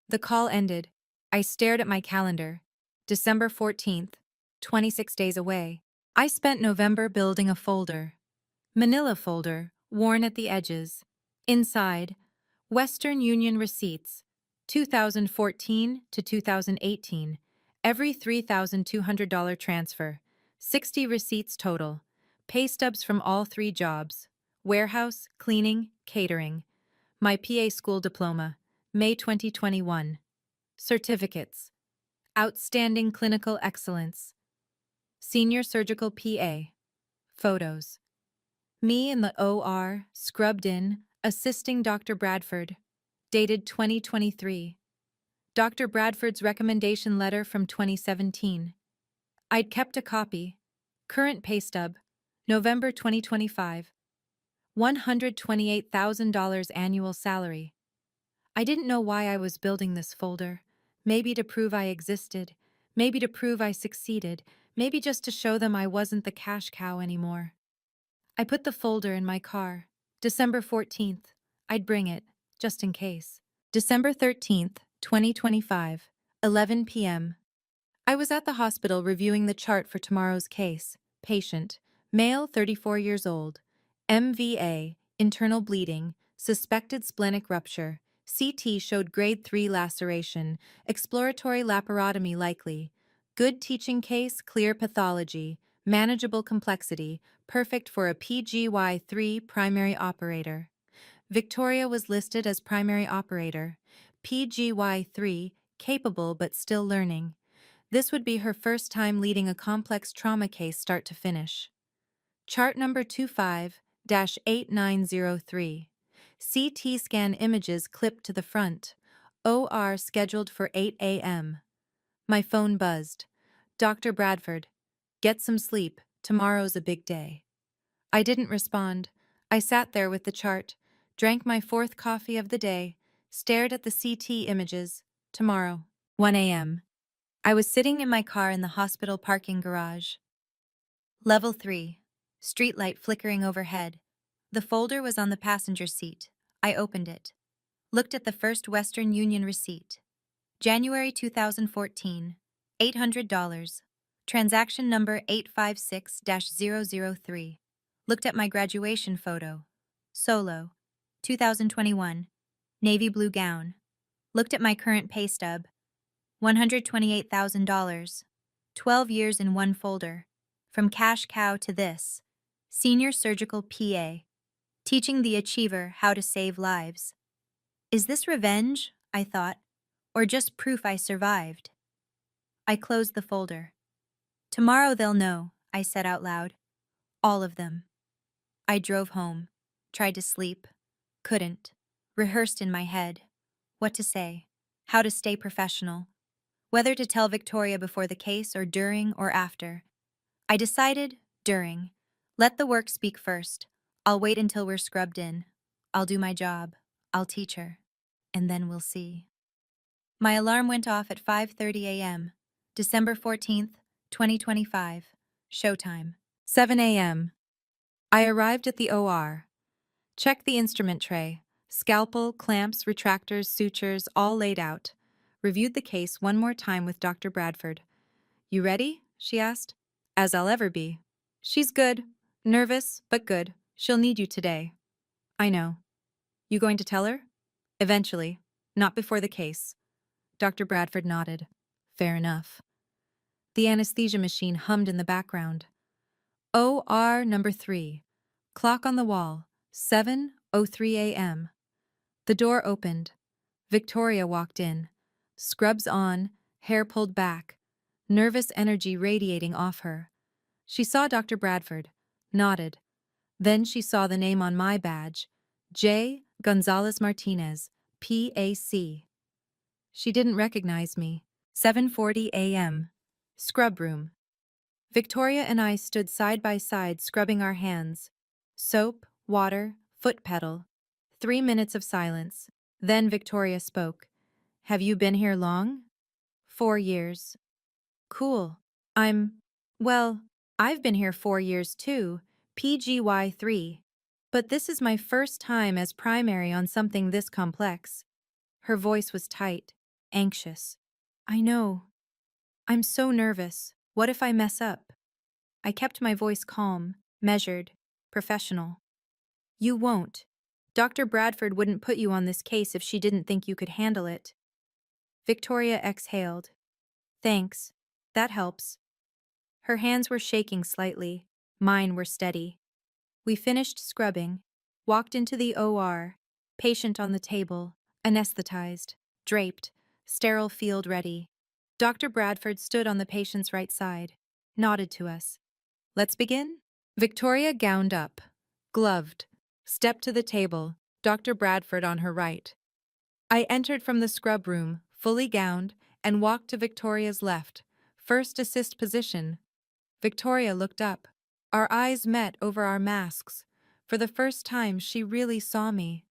The call ended. I stared at my calendar. December 14th, 26 days away. I spent November building a folder. Manila folder, worn at the edges. Inside, Western Union receipts, 2014 to 2018, every $3,200 transfer, 60 receipts total, pay stubs from all 3 jobs, warehouse, cleaning, catering, my PA school diploma, May 2021, certificates, outstanding clinical excellence, senior surgical PA, photos. Me in the OR, scrubbed in, assisting Dr. Bradford. Dated 2023. Dr. Bradford's recommendation letter from 2017. I'd kept a copy. Current pay stub. November 2025. $128,000 annual salary. I didn't know why I was building this folder. Maybe to prove I existed. Maybe to prove I succeeded. Maybe just to show them I wasn't the cash cow anymore. I put the folder in my car. December 14th. I'd bring it, just in case. December 13th, 2025, 11 p.m. I was at the hospital reviewing the chart for tomorrow's case. Patient, male 34 years old, MVA, internal bleeding, suspected splenic rupture, CT showed grade 3 laceration, exploratory laparotomy likely, good teaching case, clear pathology, manageable complexity, perfect for a PGY3 primary operator. Victoria was listed as primary operator, PGY3, capable but still learning. This would be her first time leading a complex trauma case start to finish. Chart number 25-8903. CT scan images clipped to the front. OR scheduled for 8 a.m. My phone buzzed. Dr. Bradford. Get some sleep. Tomorrow's a big day. I didn't respond. I sat there with the chart, drank my fourth coffee of the day, stared at the CT images. Tomorrow. 1 a.m. I was sitting in my car in the hospital parking garage. Level 3. Streetlight flickering overhead. The folder was on the passenger seat. I opened it. Looked at the first Western Union receipt. January 2014. $800. Transaction number 856-003. Looked at my graduation photo. Solo. 2021. Navy blue gown. Looked at my current pay stub. $128,000. 12 years in one folder. From cash cow to this. Senior surgical PA. Teaching the achiever how to save lives. Is this revenge? I thought. Or just proof I survived? I closed the folder. Tomorrow they'll know, I said out loud. All of them. I drove home. Tried to sleep. Couldn't. Rehearsed in my head. What to say. How to stay professional. Whether to tell Victoria before the case or during or after. I decided during. Let the work speak first. I'll wait until we're scrubbed in. I'll do my job. I'll teach her. And then we'll see. My alarm went off at 5:30 a.m. December 14th, 2025. Showtime. 7 a.m. I arrived at the OR. Checked the instrument tray. Scalpel, clamps, retractors, sutures, all laid out. Reviewed the case one more time with Dr. Bradford. You ready? She asked. As I'll ever be. She's good. Nervous, but good. She'll need you today. I know. You going to tell her? Eventually. Not before the case. Dr. Bradford nodded. Fair enough. The anesthesia machine hummed in the background. OR number 3. Clock on the wall. 7:03 a.m. The door opened. Victoria walked in. Scrubs on, hair pulled back, nervous energy radiating off her. She saw Dr. Bradford, nodded. Then she saw the name on my badge, J. Gonzalez Martinez, PAC. She didn't recognize me. 7:40 a.m. Scrub room. Victoria and I stood side by side scrubbing our hands. Soap, water, foot pedal. 3 minutes of silence. Then Victoria spoke. Have you been here long? 4 years. Cool. Well, I've been here 4 years too, PGY3. But this is my first time as primary on something this complex. Her voice was tight, anxious. I know. I'm so nervous. What if I mess up? I kept my voice calm, measured, professional. You won't. Dr. Bradford wouldn't put you on this case if she didn't think you could handle it. Victoria exhaled. Thanks. That helps. Her hands were shaking slightly. Mine were steady. We finished scrubbing, walked into the OR, patient on the table, anesthetized, draped, sterile field ready. Dr. Bradford stood on the patient's right side, nodded to us. Let's begin? Victoria gowned up, gloved, stepped to the table, Dr. Bradford on her right. I entered from the scrub room, fully gowned, and walked to Victoria's left, first assist position. Victoria looked up. Our eyes met over our masks. For the first time, she really saw me.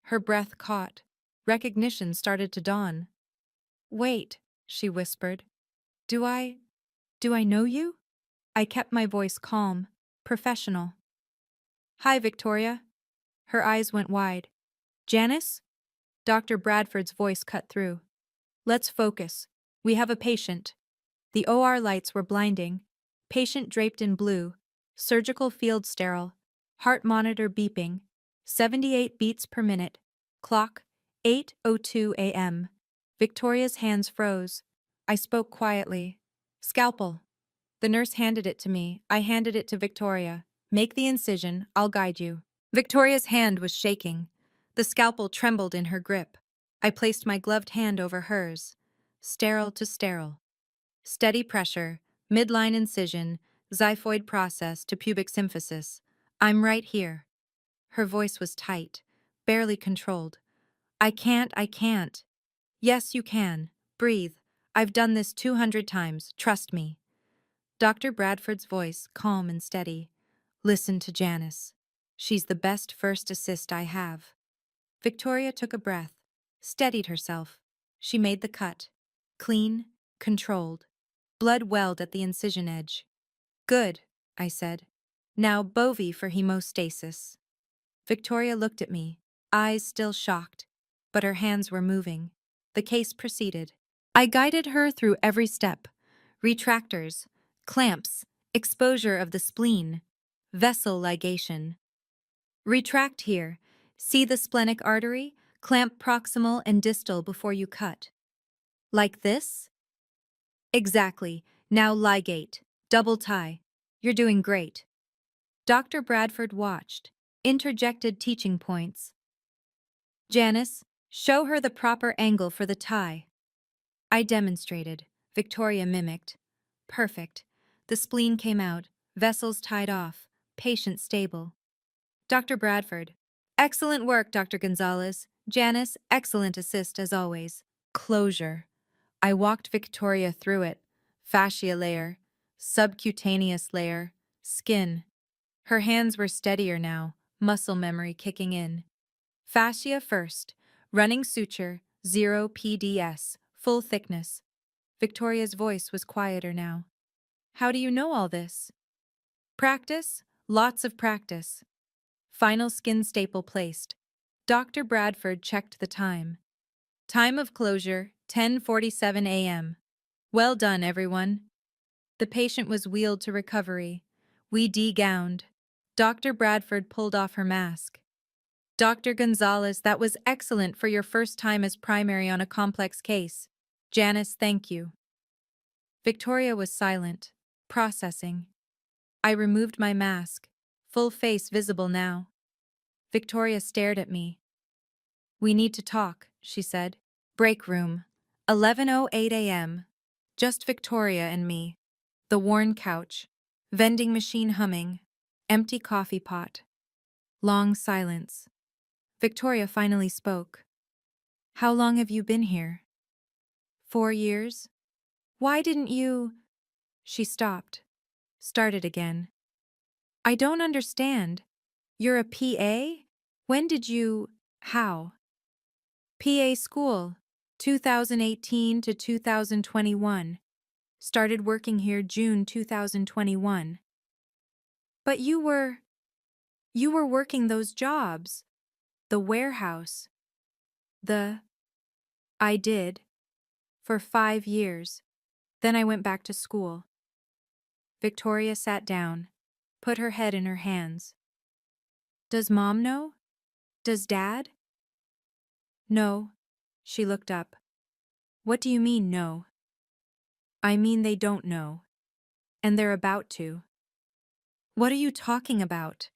Her breath caught. Recognition started to dawn. Wait, she whispered. Do I know you? I kept my voice calm, professional. Hi, Victoria. Her eyes went wide. Janice? Dr. Bradford's voice cut through. Let's focus. We have a patient. The OR lights were blinding. Patient draped in blue. Surgical field sterile. Heart monitor beeping. 78 beats per minute. Clock, 8:02 a.m. Victoria's hands froze. I spoke quietly. Scalpel. The nurse handed it to me. I handed it to Victoria. Make the incision. I'll guide you. Victoria's hand was shaking. The scalpel trembled in her grip. I placed my gloved hand over hers. Sterile to sterile. Steady pressure, midline incision, xiphoid process to pubic symphysis. I'm right here. Her voice was tight, barely controlled. I can't. Yes, you can. Breathe. I've done this 200 times, trust me. Dr. Bradford's voice, calm and steady. Listen to Janice. She's the best first assist I have. Victoria took a breath, steadied herself. She made the cut. Clean, controlled. Blood welled at the incision edge. Good, I said. Now Bovie for hemostasis. Victoria looked at me, eyes still shocked, but her hands were moving. The case proceeded. I guided her through every step. Retractors, clamps, exposure of the spleen, vessel ligation. Retract here. See the splenic artery? Clamp proximal and distal before you cut. Like this? Exactly. Now ligate. Double tie. You're doing great. Dr. Bradford watched, interjected teaching points. Janice, show her the proper angle for the tie. I demonstrated. Victoria mimicked. Perfect. The spleen came out, vessels tied off, patient stable. Dr. Bradford. Excellent work, Dr. Gonzalez. Janice, excellent assist as always. Closure. I walked Victoria through it. Fascia layer, subcutaneous layer, skin. Her hands were steadier now, muscle memory kicking in. Fascia first, running suture, 0 PDS, full thickness. Victoria's voice was quieter now. How do you know all this? Practice, lots of practice. Final skin staple placed. Dr. Bradford checked the time. Time of closure, 10:47 a.m. Well done, everyone. The patient was wheeled to recovery. We de-gowned. Dr. Bradford pulled off her mask. Dr. Gonzalez, that was excellent for your first time as primary on a complex case. Janice, thank you. Victoria was silent, processing. I removed my mask, full face visible now. Victoria stared at me. We need to talk, she said. Break room. 11:08 a.m. Just Victoria and me. The worn couch. Vending machine humming. Empty coffee pot. Long silence. Victoria finally spoke. How long have you been here? 4 years? Why didn't you… She stopped. Started again. I don't understand. You're a PA? When did you… How? PA school, 2018 to 2021. Started working here June 2021. But you were working those jobs. The warehouse. I did. For 5 years. Then I went back to school. Victoria sat down, put her head in her hands. Does Mom know? Does Dad? No. She looked up. What do you mean, no? I mean they don't know. And they're about to. What are you talking about?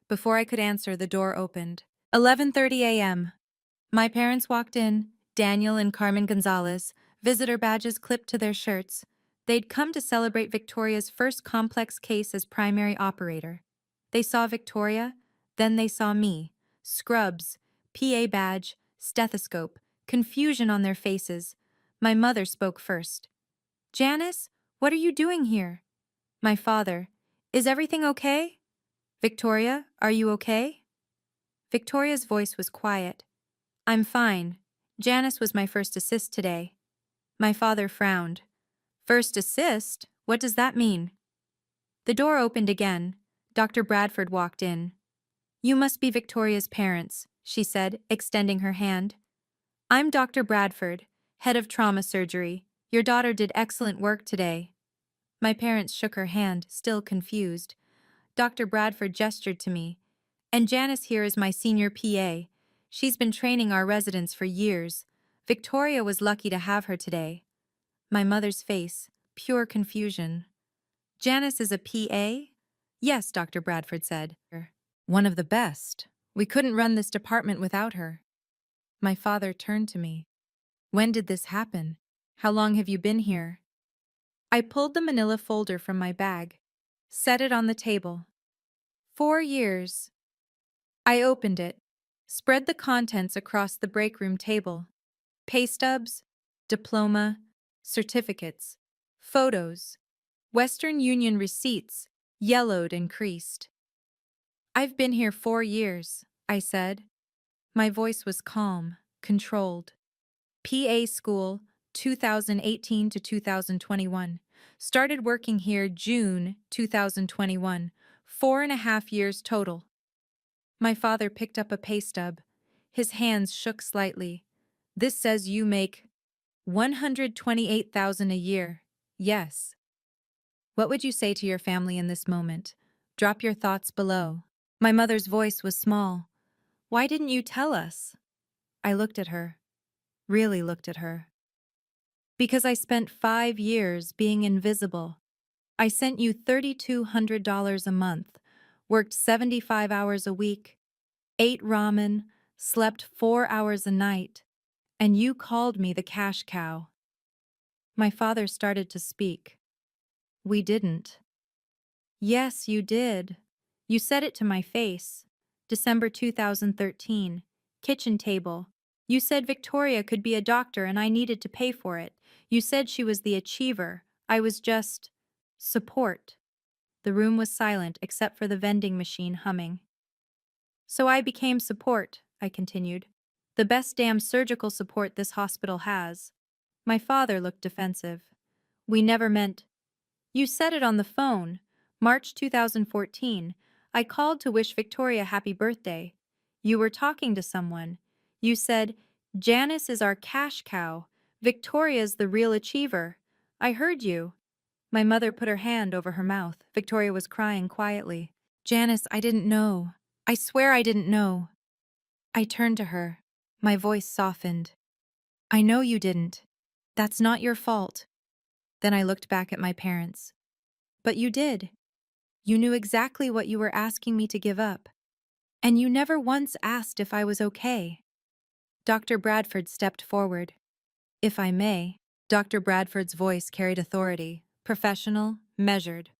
Before I could answer, the door opened. 11:30 a.m. My parents walked in, Daniel and Carmen Gonzalez, visitor badges clipped to their shirts. They'd come to celebrate Victoria's first complex case as primary operator. They saw Victoria, then they saw me. Scrubs, PA badge, stethoscope, confusion on their faces. My mother spoke first. Janice, what are you doing here? My father, is everything okay? Victoria, are you okay? Victoria's voice was quiet. I'm fine. Janice was my first assist today. My father frowned. First assist? What does that mean? The door opened again. Dr. Bradford walked in. "You must be Victoria's parents," she said, extending her hand. "I'm Dr. Bradford, head of trauma surgery. Your daughter did excellent work today." My parents shook her hand, still confused. Dr. Bradford gestured to me. "And Janice here is my senior PA. She's been training our residents for years. Victoria was lucky to have her today." My mother's face, pure confusion. "Janice is a PA?" "Yes," Dr. Bradford said. "One of the best. We couldn't run this department without her." My father turned to me. "When did this happen? How long have you been here?" I pulled the manila folder from my bag, set it on the table. 4 years. I opened it, spread the contents across the break room table. Pay stubs, diploma, certificates, photos, Western Union receipts, yellowed and creased. "I've been here 4 years," I said. My voice was calm, controlled. "PA school, 2018 to 2021. Started working here June 2021. 4.5 years total." My father picked up a pay stub. His hands shook slightly. "This says you make 128,000 a year. Yes." What would you say to your family in this moment? Drop your thoughts below. My mother's voice was small. "Why didn't you tell us?" I looked at her, really looked at her. "Because I spent 5 years being invisible. I sent you $3,200 a month, worked 75 hours a week, ate ramen, slept 4 hours a night, and you called me the cash cow." My father started to speak. "We didn't." "Yes, you did. You said it to my face. December 2013. Kitchen table. You said Victoria could be a doctor and I needed to pay for it. You said she was the achiever. I was just support." The room was silent except for the vending machine humming. "So I became support," I continued. "The best damn surgical support this hospital has." My father looked defensive. "We never meant—" "You said it on the phone. March 2014. I called to wish Victoria happy birthday. You were talking to someone. You said, 'Janice is our cash cow. Victoria's the real achiever.' I heard you." My mother put her hand over her mouth. Victoria was crying quietly. "Janice, I didn't know. I swear I didn't know." I turned to her. My voice softened. "I know you didn't. That's not your fault." Then I looked back at my parents. "But you did. You knew exactly what you were asking me to give up. And you never once asked if I was okay." Dr. Bradford stepped forward. "If I may." Dr. Bradford's voice carried authority, professional, measured.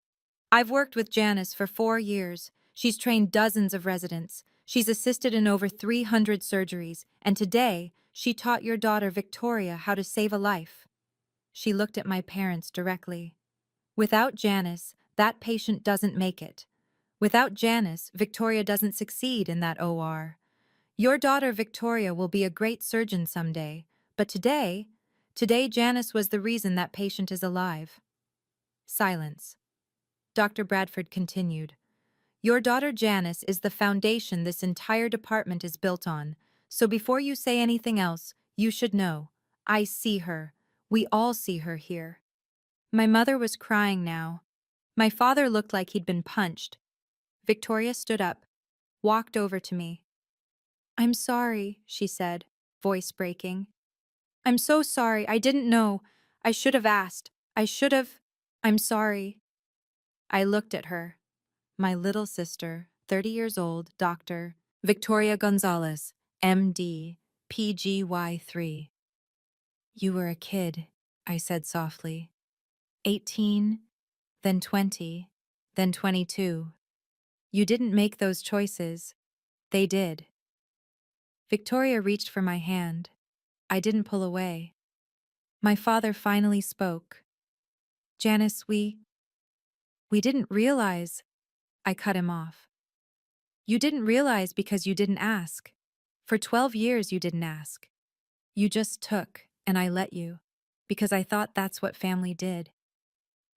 "I've worked with Janice for 4 years. She's trained dozens of residents. She's assisted in over 300 surgeries, and today she taught your daughter Victoria how to save a life." She looked at my parents directly. "Without Janice, that patient doesn't make it. Without Janice, Victoria doesn't succeed in that OR. Your daughter Victoria will be a great surgeon someday, but today Janice was the reason that patient is alive." Silence. Dr. Bradford continued. "Your daughter Janice is the foundation this entire department is built on, so before you say anything else, you should know. I see her. We all see her here." My mother was crying now. My father looked like he'd been punched. Victoria stood up, walked over to me. "I'm sorry," she said, voice breaking. "I'm so sorry. I didn't know. I should have asked. I should have. I'm sorry." I looked at her. My little sister, 30 years old, Dr. Victoria Gonzalez, MD, PGY3. "You were a kid," I said softly. 18, then 20, then 22. You didn't make those choices. They did." Victoria reached for my hand. I didn't pull away. My father finally spoke. "Janice, we didn't realize—" I cut him off. "You didn't realize because you didn't ask. For 12 years you didn't ask. You just took, and I let you, because I thought that's what family did."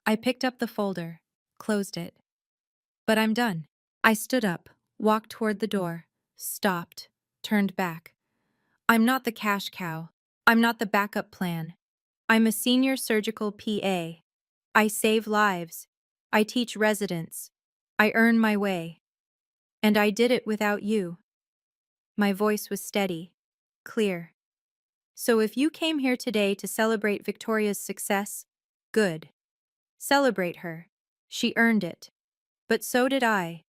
I picked up the folder, closed it. But I'm done. I stood up, walked toward the door, stopped, turned back. I'm not the cash cow. I'm not the backup plan. I'm a senior surgical PA. I save lives. I teach residents. I earn my way. And I did it without you. My voice was steady, clear. So if you came here today to celebrate Victoria's success, good. Celebrate her. She earned it. But so did I.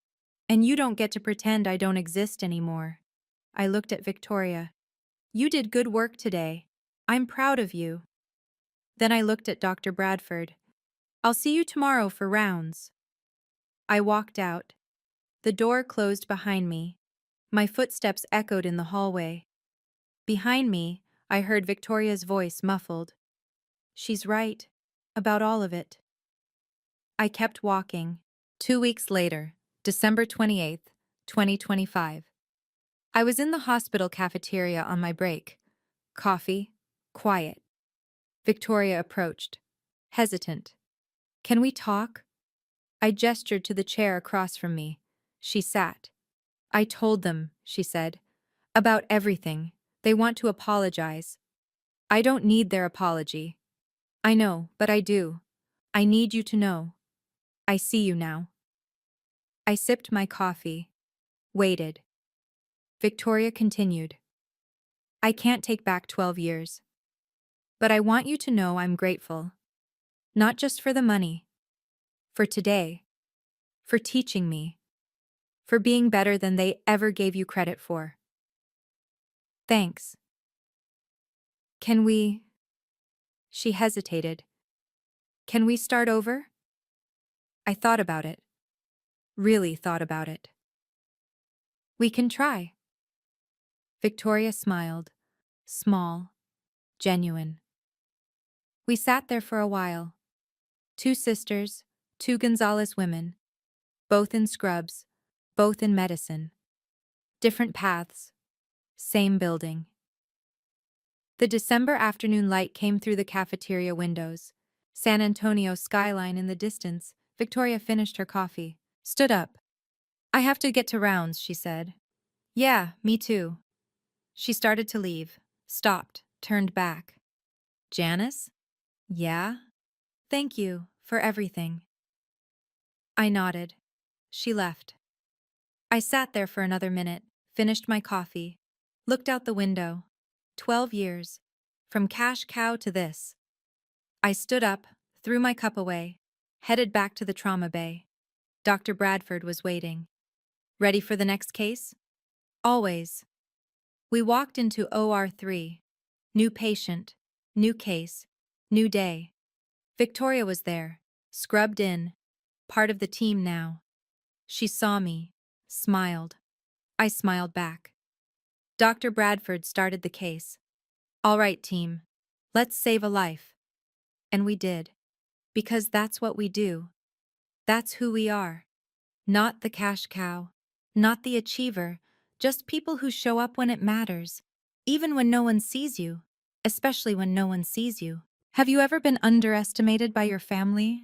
And you don't get to pretend I don't exist anymore. I looked at Victoria. You did good work today. I'm proud of you. Then I looked at Dr. Bradford. I'll see you tomorrow for rounds. I walked out. The door closed behind me. My footsteps echoed in the hallway. Behind me, I heard Victoria's voice muffled. She's right. About all of it. I kept walking. 2 weeks later, December 28th, 2025. I was in the hospital cafeteria on my break. Coffee, quiet. Victoria approached, hesitant. Can we talk? I gestured to the chair across from me. She sat. I told them, she said, about everything. They want to apologize. I don't need their apology. I know, but I do. I need you to know. I see you now. I sipped my coffee, waited. Victoria continued. I can't take back 12 years. But I want you to know I'm grateful. Not just for the money. For today. For teaching me. For being better than they ever gave you credit for. Thanks. Can we? She hesitated. Can we start over? I thought about it. Really thought about it. We can try. Victoria smiled. Small. Genuine. We sat there for a while. Two sisters, two Gonzalez women. Both in scrubs. Both in medicine. Different paths. Same building. The December afternoon light came through the cafeteria windows. San Antonio skyline in the distance. Victoria finished her coffee. Stood up. I have to get to rounds, she said. Yeah, me too. She started to leave. Stopped. Turned back. Janice? Yeah? Thank you for everything. I nodded. She left. I sat there for another minute, finished my coffee, looked out the window. 12 years. From cash cow to this. I stood up, threw my cup away, headed back to the trauma bay. Dr. Bradford was waiting. Ready for the next case? Always. We walked into OR3. New patient, new case, new day. Victoria was there, scrubbed in, part of the team now. She saw me, smiled. I smiled back. Dr. Bradford started the case. All right, team. Let's save a life. And we did. Because that's what we do. That's who we are. Not the cash cow. Not the achiever. Just people who show up when it matters. Even when no one sees you. Especially when no one sees you. Have you ever been underestimated by your family?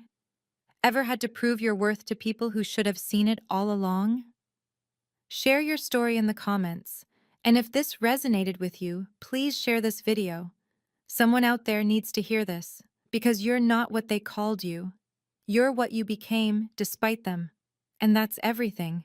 Ever had to prove your worth to people who should have seen it all along? Share your story in the comments. And if this resonated with you, please share this video. Someone out there needs to hear this, because you're not what they called you. You're what you became despite them. And that's everything.